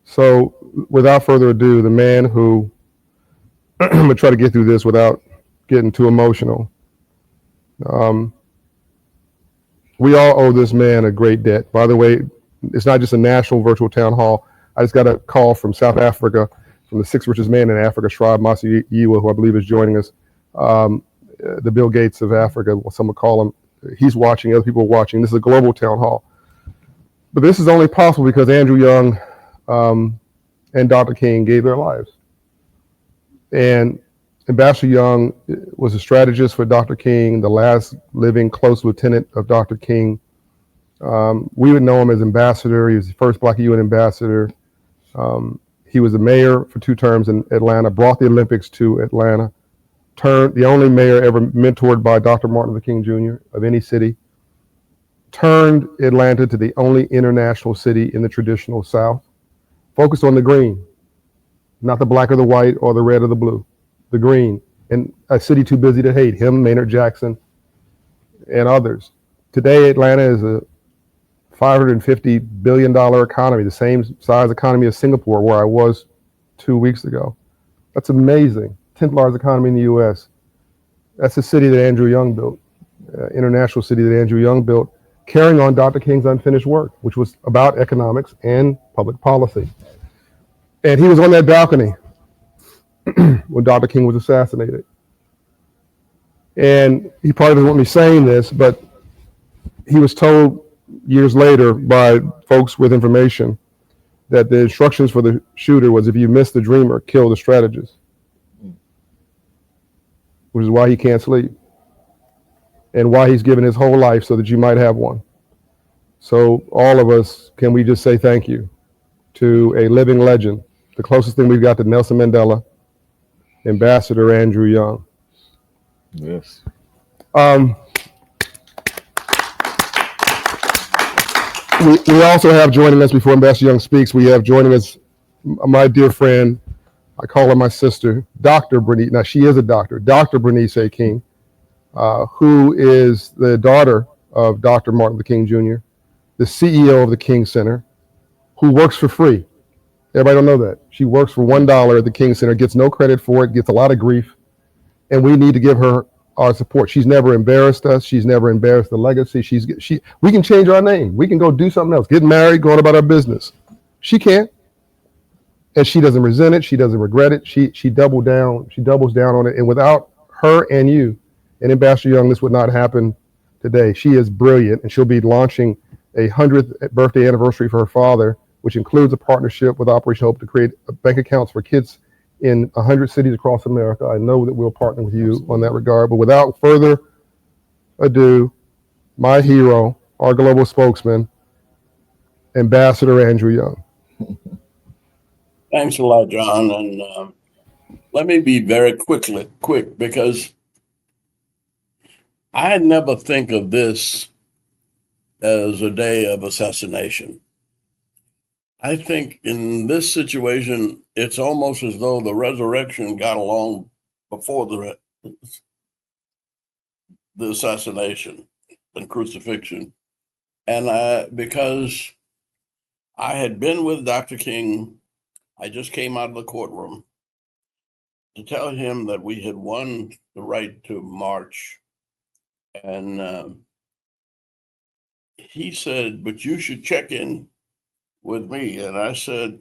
So, without further ado, the man who I'm gonna try to get through this without getting too emotional. Um, we all owe this man a great debt. By the way, it's not just a national virtual town hall. I just got a call from South Africa, from the sixth richest man in Africa, Shrab Masiyiwa, who I believe is joining us. Um, the Bill Gates of Africa, what some would call him. He's watching, other people are watching. This is a global town hall. But this is only possible because Andrew Young and Dr. King gave their lives. And Ambassador Young was a strategist for Dr. King, the last living close lieutenant of Dr. King. We would know him as ambassador. He was the first Black UN ambassador. He was the mayor for 2 terms in Atlanta, brought the Olympics to Atlanta, turned the only mayor ever mentored by Dr. Martin Luther King Jr. of any city, turned Atlanta to the only international city in the traditional South, focused on the green, not the black or the white or the red or the blue, the green, and a city too busy to hate, him, Maynard Jackson, and others. Today, Atlanta is a $550 billion economy, the same size economy as Singapore, where I was 2 weeks ago. That's amazing. 10th largest economy in the US. That's the city that Andrew Young built, international city that Andrew Young built, carrying on Dr. King's unfinished work, which was about economics and public policy. And he was on that balcony when Dr. King was assassinated. And he probably doesn't want me saying this, but he was told years later by folks with information that the instructions for the shooter was, if you miss the dreamer, kill the strategist, which is why he can't sleep and why he's given his whole life so that you might have one. So all of us, can we just say thank you to a living legend, the closest thing we've got to Nelson Mandela, Ambassador Andrew Young. Yes. We also have joining us, before Ambassador Young speaks, we have joining us my dear friend, I call her my sister, Dr. Bernice. Now, she is a doctor, Dr. Bernice A. King, who is the daughter of Dr. Martin Luther King Jr., the CEO of the King Center, who works for free. Everybody don't know that. She works for $1 at the King Center, gets no credit for it, gets a lot of grief, and we need to give her our support. She's never embarrassed us. She's never embarrassed the legacy. We can change our name. We can go do something else, get married, going about our business. She can't. And she doesn't resent it. She doesn't regret it. She doubles down on it. And without her and you and Ambassador Young, this would not happen today. She is brilliant, and she'll be launching a 100th birthday anniversary for her father, which includes a partnership with Operation Hope to create bank accounts for kids in 100 cities across America. I know that we'll partner with you on that regard. But without further ado, my hero, our global spokesman, Ambassador Andrew Young. Thanks a lot, John. And let me be very quick, because I never think of this as a day of assassination. I think in this situation, it's almost as though the resurrection got along before the assassination and crucifixion. And because I had been with Dr. King, I just came out of the courtroom to tell him that we had won the right to march. And he said, but you should check in with me. And I said,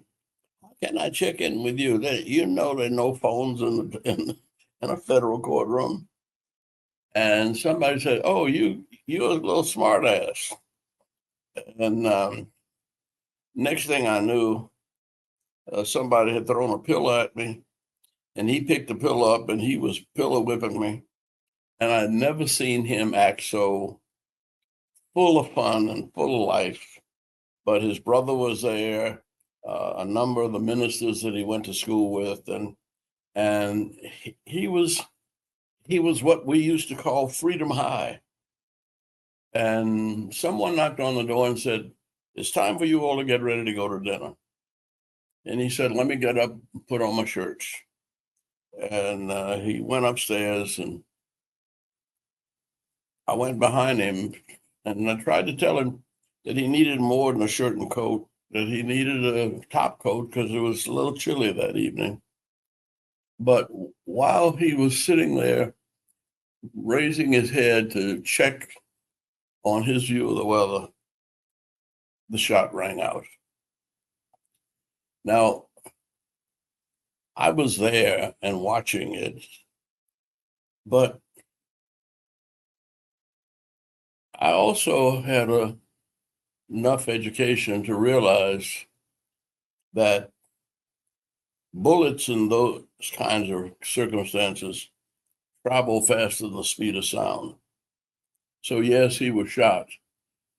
how can I check in with you? You know there are no phones in a federal courtroom. And somebody said, oh, you're a little smart ass. And next thing I knew, somebody had thrown a pillow at me, and he picked the pillow up and he was pillow whipping me. And I'd never seen him act so full of fun and full of life. But his brother was there, a number of the ministers that he went to school with, and he was what we used to call freedom high. And someone knocked on the door and said, it's time for you all to get ready to go to dinner. And he said, let me get up and put on my shirts. And he went upstairs, and I went behind him, and I tried to tell him that he needed more than a shirt and coat. that he needed a top coat because it was a little chilly that evening. But while he was sitting there, raising his head to check on his view of the weather, the shot rang out. Now, I was there and watching it, but I also had enough education to realize that bullets in those kinds of circumstances travel faster than the speed of sound. So yes, he was shot,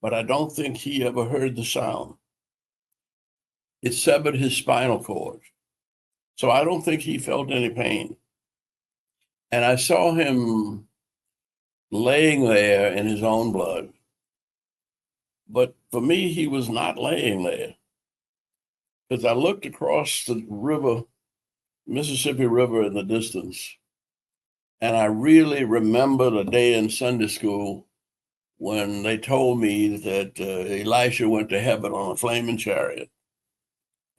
but I don't think he ever heard the sound. It severed his spinal cord. So I don't think he felt any pain. And I saw him laying there in his own blood. But for me, he was not laying there. Because I looked across the river, Mississippi River in the distance, and I really remember the day in Sunday school when they told me that Elisha went to heaven on a flaming chariot.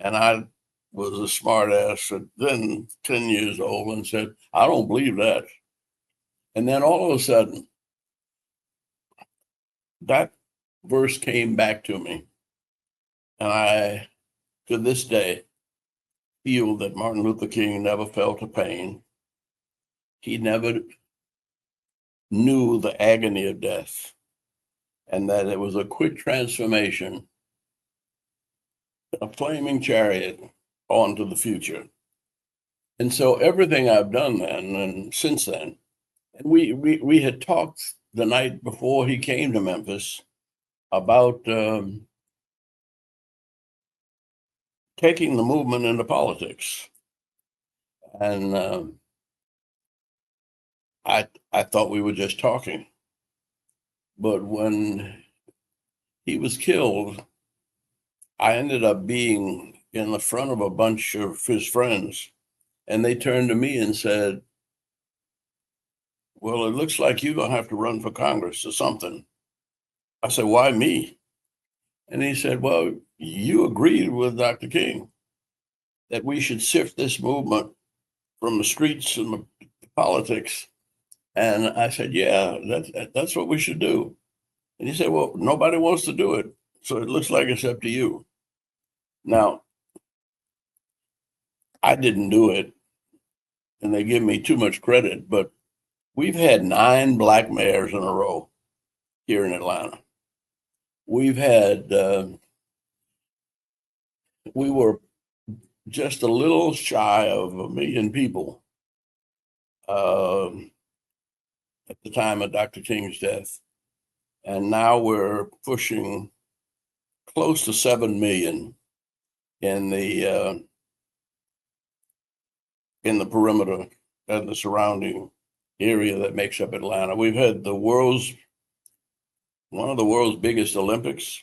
And I was a smart ass at then 10 years old and said, I don't believe that. And then all of a sudden, that verse came back to me. And I, to this day, feel that Martin Luther King never felt a pain. He never knew the agony of death, and that it was a quick transformation, a flaming chariot onto the future. And so everything I've done then and since then, and we had talked the night before he came to Memphis about taking the movement into politics. And I thought we were just talking. But when he was killed, I ended up being in the front of a bunch of his friends, and they turned to me and said, well, it looks like you're going to have to run for Congress or something. I said, why me? And he said, well, you agreed with Dr. King that we should sift this movement from the streets and the politics. And I said, yeah, that's what we should do. And he said, well, nobody wants to do it. So it looks like it's up to you. Now, I didn't do it, and they give me too much credit, but we've had 9 black mayors in a row here in Atlanta. We've had, we were just a little shy of 1 million people at the time of Dr. King's death. And now we're pushing close to 7 million in the perimeter and the surrounding area that makes up Atlanta. We've had one of the world's biggest Olympics.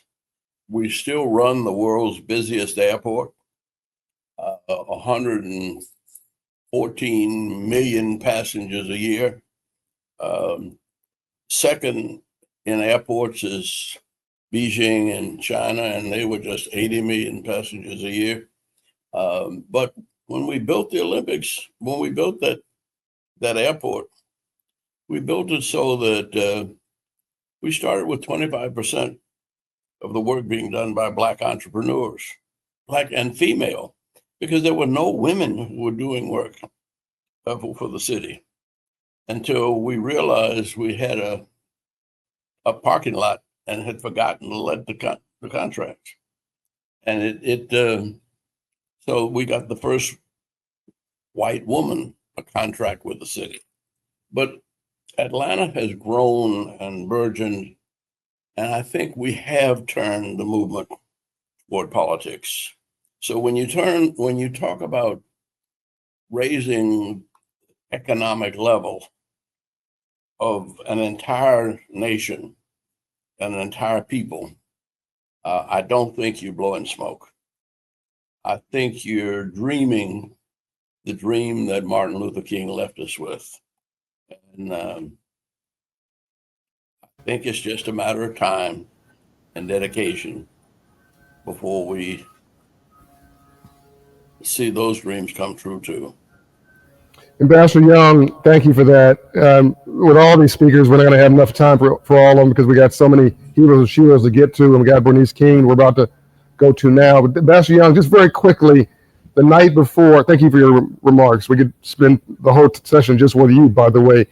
We still run the world's busiest airport, 114 million passengers a year. Second in airports is Beijing in China, and they were just 80 million passengers a year. But when we built the Olympics, when we built that airport, we built it so that we started with 25% of the work being done by Black entrepreneurs, Black and female, because there were no women who were doing work for the city until we realized we had a parking lot and had forgotten to let the contract. And so we got the first white woman a contract with the city. But Atlanta has grown and burgeoned, and I think we have turned the movement toward politics. So when you talk about raising economic level of an entire nation, an entire people, I don't think you're blowing smoke. I think you're dreaming the dream that Martin Luther King left us with. And I think it's just a matter of time and dedication before we see those dreams come true too. Ambassador Young, thank you for that. With all these speakers, we're not going to have enough time for all of them because we got so many heroes and sheroes to get to, and we got Bernice King we're about to go to now. But Ambassador Young, just very quickly, the night before, thank you for your remarks. We could spend the whole session just with you, by the way.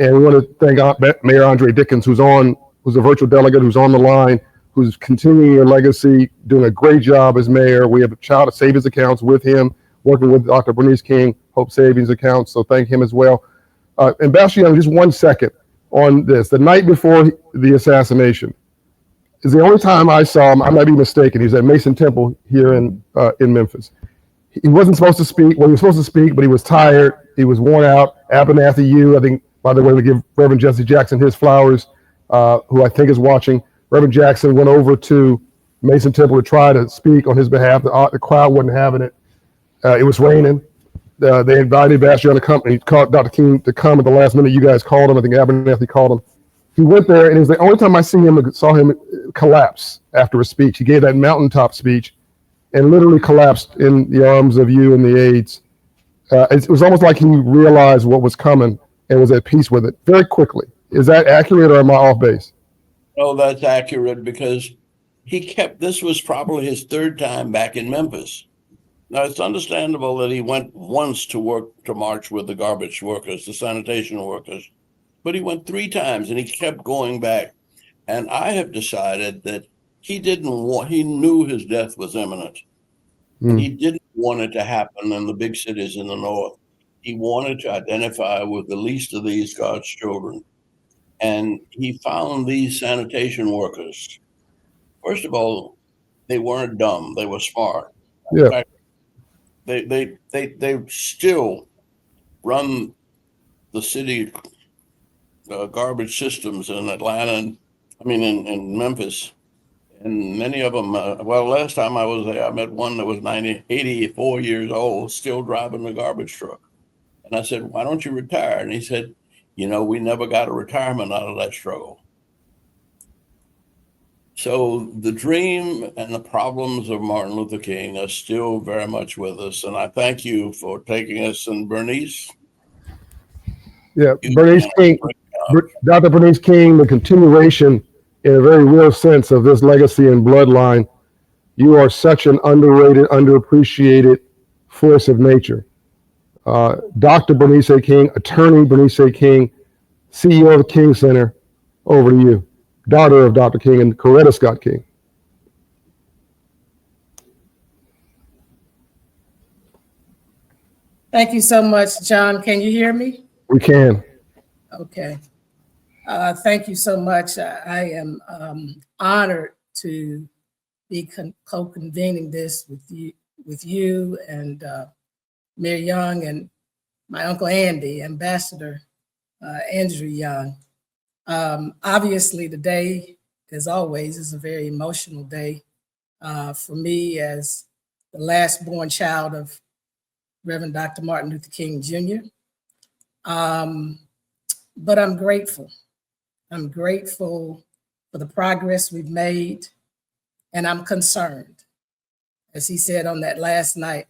And we want to thank Mayor Andre Dickens, who's a virtual delegate, who's on the line, who's continuing your legacy, doing a great job as mayor. We have a child savings accounts with him, working with Dr. Bernice King, Hope Savings Accounts, so thank him as well. Ambassador Young, just 1 second on this. The night before the assassination is the only time I saw him. I might be mistaken. He was at Mason Temple here in Memphis. He wasn't supposed to speak. Well, he was supposed to speak, but he was tired. He was worn out. Abernathy U, I think, by the way, we give Reverend Jesse Jackson his flowers, who I think is watching. Reverend Jackson went over to Mason Temple to try to speak on his behalf. The crowd wasn't having it. It was raining. They invited Ambassador Young to come. He called Dr. King to come at the last minute. You guys called him. I think Abernathy called him. He went there, and it was the only time I saw him collapse after a speech. He gave that mountaintop speech and literally collapsed in the arms of you and the aides. It was almost like he realized what was coming and was at peace with it very quickly. Is that accurate, or am I off base? No, that's accurate, because this was probably his third time back in Memphis. Now, it's understandable that he went once to march with the garbage workers, the sanitation workers, but he went 3 times and he kept going back. And I have decided that he knew his death was imminent. And he didn't want it to happen in the big cities in the north. He wanted to identify with the least of these God's children. And he found these sanitation workers. First of all, they weren't dumb, they were smart. Yeah. In fact, they still run the city garbage systems in Atlanta, in Memphis. And many of them, last time I was there, I met one that was 84 years old, still driving the garbage truck. And I said, why don't you retire? And he said, we never got a retirement out of that struggle. So the dream and the problems of Martin Luther King are still very much with us. And I thank you for taking us. And Bernice. Yeah, Bernice King, Dr. Bernice King, the continuation in a very real sense of this legacy and bloodline. You are such an underrated, underappreciated force of nature. Dr. Bernice King, Attorney Bernice King, CEO of the King Center, over to you. Daughter of Dr. King and Coretta Scott King. Thank you so much, John. Can you hear me? We can. Okay. Thank you so much. I am honored to be co-convening this with you and Mayor Young and my Uncle Andy, Ambassador Andrew Young. Obviously, today, as always, is a very emotional day for me as the last born child of Reverend Dr. Martin Luther King Jr. But I'm grateful. I'm grateful for the progress we've made, and I'm concerned, as he said on that last night,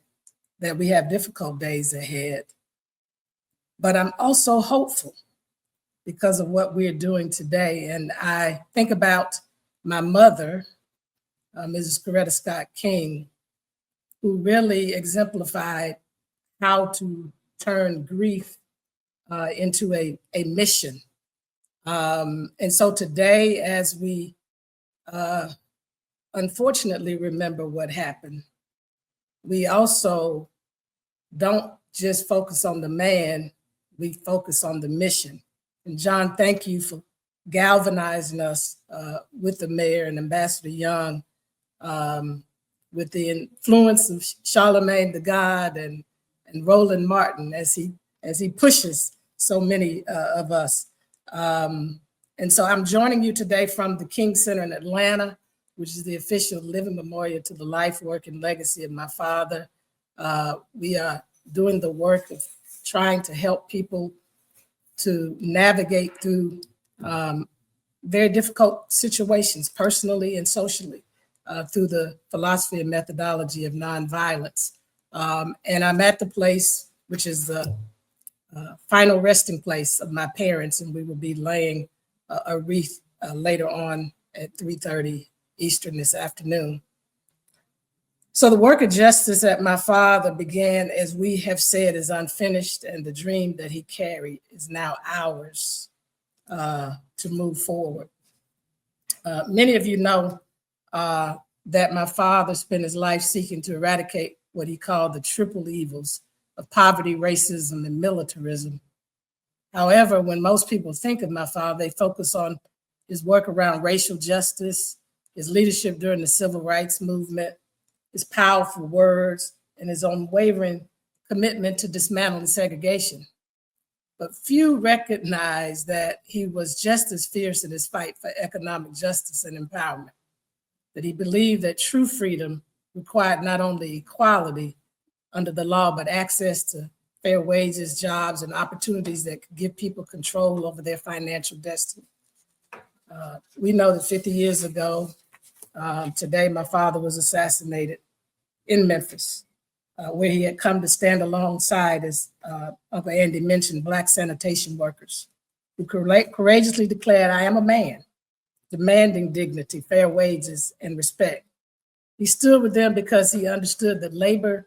that we have difficult days ahead. But I'm also hopeful because of what we're doing today. And I think about my mother, Mrs. Coretta Scott King, who really exemplified how to turn grief into a mission. And so today, as we unfortunately remember what happened, we also don't just focus on the man, we focus on the mission. And John, thank you for galvanizing us with the mayor and Ambassador Young, with the influence of Charlemagne the God and Roland Martin as he pushes so many of us. And so I'm joining you today from the King Center in Atlanta, which is the official living memorial to the life, work, and legacy of my father. We are doing the work of trying to help people to navigate through very difficult situations, personally and socially. through the philosophy and methodology of nonviolence. And I'm at the place, which is the final resting place of my parents, and we will be laying a wreath later on at 3:30 Eastern this afternoon. So the work of justice that my father began, as we have said, is unfinished, and the dream that he carried is now ours to move forward. Many of you know that my father spent his life seeking to eradicate what he called the triple evils of poverty, racism, and militarism. However, when most people think of my father, they focus on his work around racial justice, his leadership during the civil rights movement, his powerful words, and his unwavering commitment to dismantling segregation. But few recognize that he was just as fierce in his fight for economic justice and empowerment, that he believed that true freedom required not only equality under the law, but access to fair wages, jobs, and opportunities that could give people control over their financial destiny. We know that 50 years ago, today, my father was assassinated in Memphis, where he had come to stand alongside, as Uncle Andy mentioned, Black sanitation workers who courageously declared, "I am a man, demanding dignity, fair wages, and respect." He stood with them because he understood that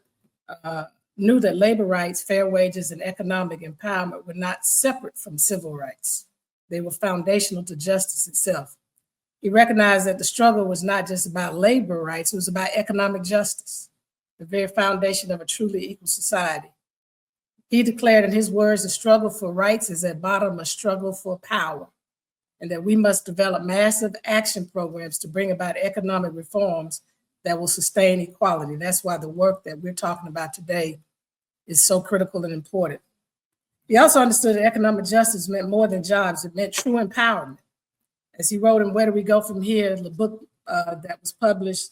knew that labor rights, fair wages, and economic empowerment were not separate from civil rights. They were foundational to justice itself. He recognized that the struggle was not just about labor rights, it was about economic justice, the very foundation of a truly equal society. He declared in his words, the struggle for rights is at bottom a struggle for power, and that we must develop massive action programs to bring about economic reforms that will sustain equality. That's why the work that we're talking about today is so critical and important. He also understood that economic justice meant more than jobs, it meant true empowerment. As he wrote in Where Do We Go From Here, the book that was published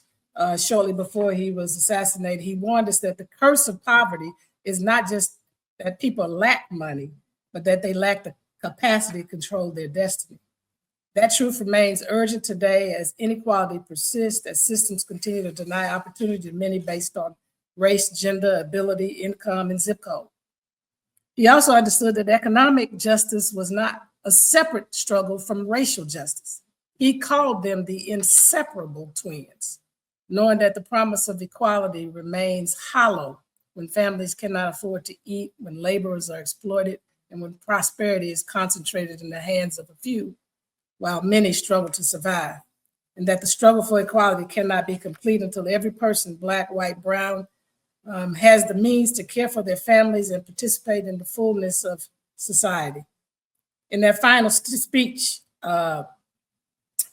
shortly before he was assassinated, he warned us that the curse of poverty is not just that people lack money, but that they lack the capacity to control their destiny. That truth remains urgent today as inequality persists, as systems continue to deny opportunity to many based on race, gender, ability, income, and zip code. He also understood that economic justice was not a separate struggle from racial justice. He called them the inseparable twins, knowing that the promise of equality remains hollow when families cannot afford to eat, when laborers are exploited, and when prosperity is concentrated in the hands of a few, while many struggle to survive, and that the struggle for equality cannot be complete until every person, Black, white, brown, has the means to care for their families and participate in the fullness of society. In their final speech on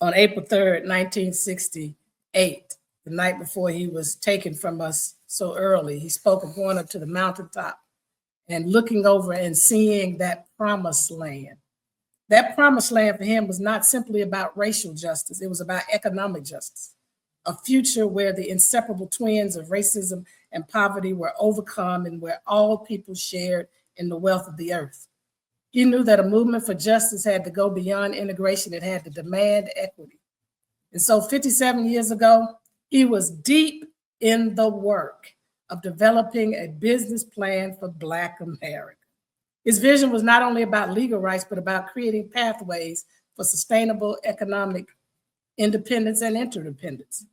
April 3rd, 1968, the night before he was taken from us so early, he spoke of going up to the mountaintop and looking over and seeing that promised land. That promised land for him was not simply about racial justice, it was about economic justice, a future where the inseparable twins of racism and poverty were overcome and where all people shared in the wealth of the earth. He knew that a movement for justice had to go beyond integration, it had to demand equity. And so 57 years ago, he was deep in the work of developing a business plan for Black America. His vision was not only about legal rights, but about creating pathways for sustainable economic independence and interdependence.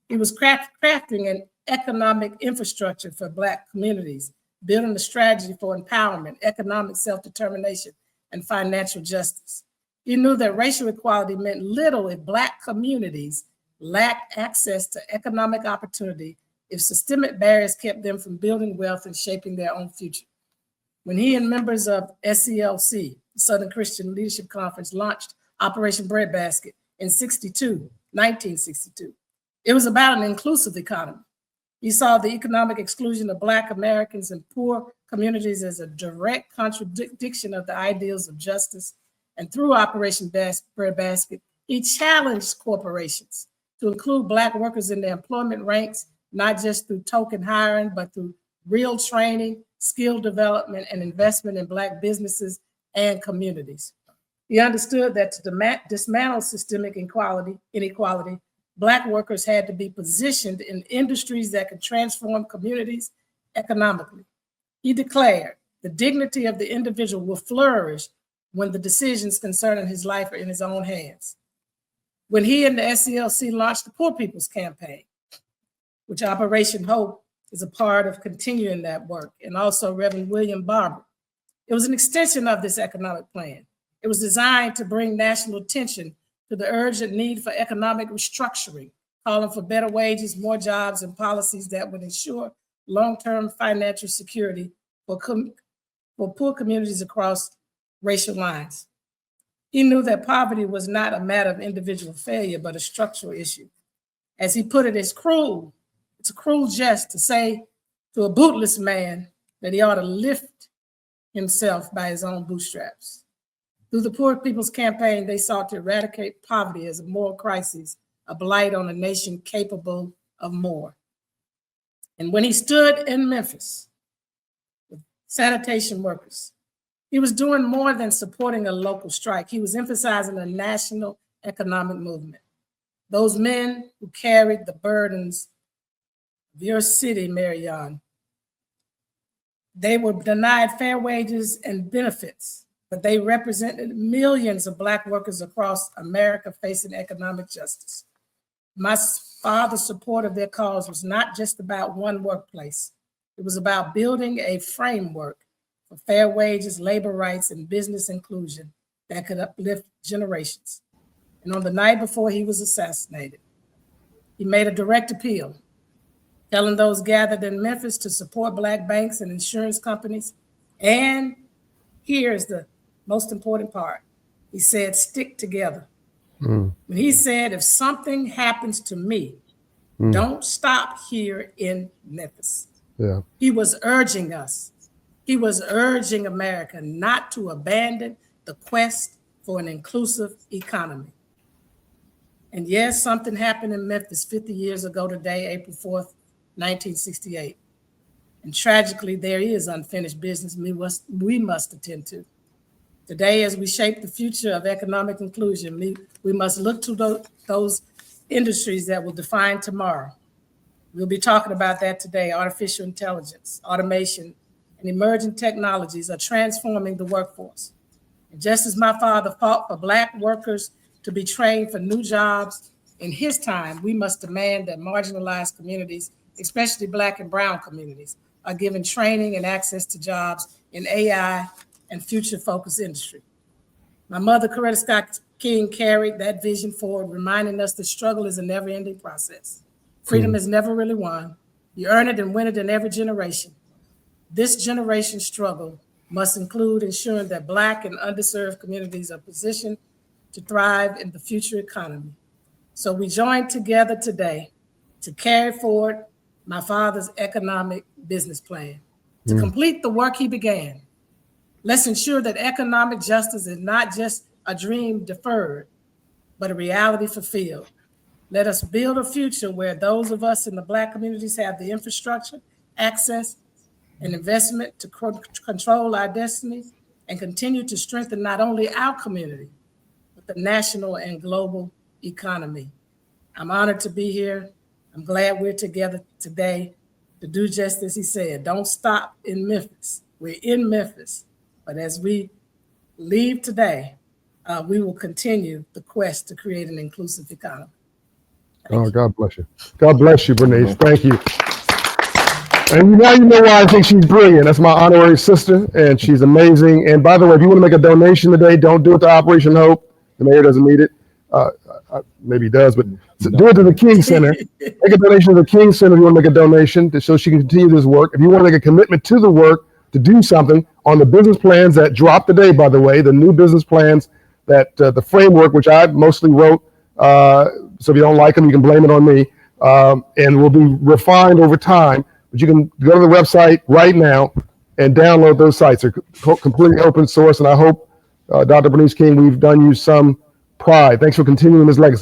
He was crafting an economic infrastructure for Black communities, building a strategy for empowerment, economic self-determination, and financial justice. He knew that racial equality meant little if Black communities lacked access to economic opportunity, if systemic barriers kept them from building wealth and shaping their own future. When he and members of SCLC, the Southern Christian Leadership Conference, launched Operation Breadbasket in 1962, it was about an inclusive economy. He saw the economic exclusion of Black Americans and poor communities as a direct contradiction of the ideals of justice. And through Operation Breadbasket, he challenged corporations to include Black workers in their employment ranks, not just through token hiring, but through real training, skill development, and investment in Black businesses and communities. He understood that to dismantle systemic inequality, Black workers had to be positioned in industries that could transform communities economically. He declared the dignity of the individual will flourish when the decisions concerning his life are in his own hands. When he and the SCLC launched the Poor People's Campaign, which Operation Hope is a part of continuing that work, and also Reverend William Barber, it was an extension of this economic plan. It was designed to bring national attention to the urgent need for economic restructuring, calling for better wages, more jobs, and policies that would ensure long-term financial security for poor communities across racial lines. He knew that poverty was not a matter of individual failure, but a structural issue. As he put it, it's a cruel jest to say to a bootless man that he ought to lift himself by his own bootstraps. Through the Poor People's Campaign, they sought to eradicate poverty as a moral crisis, a blight on a nation capable of more. And when he stood in Memphis with sanitation workers, he was doing more than supporting a local strike. He was emphasizing a national economic movement. Those men who carried the burdens of your city, Marion, they were denied fair wages and benefits, but they represented millions of Black workers across America facing economic justice. My father's support of their cause was not just about one workplace. It was about building a framework for fair wages, labor rights, and business inclusion that could uplift generations. And on the night before he was assassinated, he made a direct appeal, telling those gathered in Memphis to support Black banks and insurance companies. And here's the most important part. He said, stick together. When he said, if something happens to me, don't stop here in Memphis. Yeah. He was urging us. He was urging America not to abandon the quest for an inclusive economy. And yes, something happened in Memphis 50 years ago today, April 4th, 1968. And tragically, there is unfinished business we must attend to. Today, as we shape the future of economic inclusion, we must look to those industries that will define tomorrow. We'll be talking about that today. Artificial intelligence, automation, and emerging technologies are transforming the workforce. And just as my father fought for Black workers to be trained for new jobs in his time, we must demand that marginalized communities, especially Black and brown communities, are given training and access to jobs in AI and future-focused industry. My mother, Coretta Scott King, carried that vision forward, reminding us that struggle is a never-ending process. Freedom is never really won. You earn it and win it in every generation. This generation's struggle must include ensuring that Black and underserved communities are positioned to thrive in the future economy. So we join together today to carry forward my father's economic business plan, to complete the work he began. Let's ensure that economic justice is not just a dream deferred, but a reality fulfilled. Let us build a future where those of us in the Black communities have the infrastructure, access, and investment to control our destiny and continue to strengthen not only our community, but the national and global economy. I'm honored to be here. I'm glad we're together today to do just as he said. Don't stop in Memphis. We're in Memphis. But as we leave today, we will continue the quest to create an inclusive economy. Oh, God bless you. God bless you, Bernice. Thank you. And now you know why I think she's brilliant. That's my honorary sister, and she's amazing. And by the way, if you want to make a donation today, don't do it to Operation Hope. The mayor doesn't need it. Maybe he does, but do it to the King Center. Make a donation to the King Center if you want to make a donation so she can continue this work. If you want to make a commitment to the work, to do something on the business plans that dropped today, by the way, the new business plans that the framework, which I mostly wrote, so if you don't like them, you can blame it on me, and will be refined over time. But you can go to the website right now and download those sites. They're completely open source, and I hope, Dr. Bernice King, we've done you some pride. Thanks for continuing this legacy.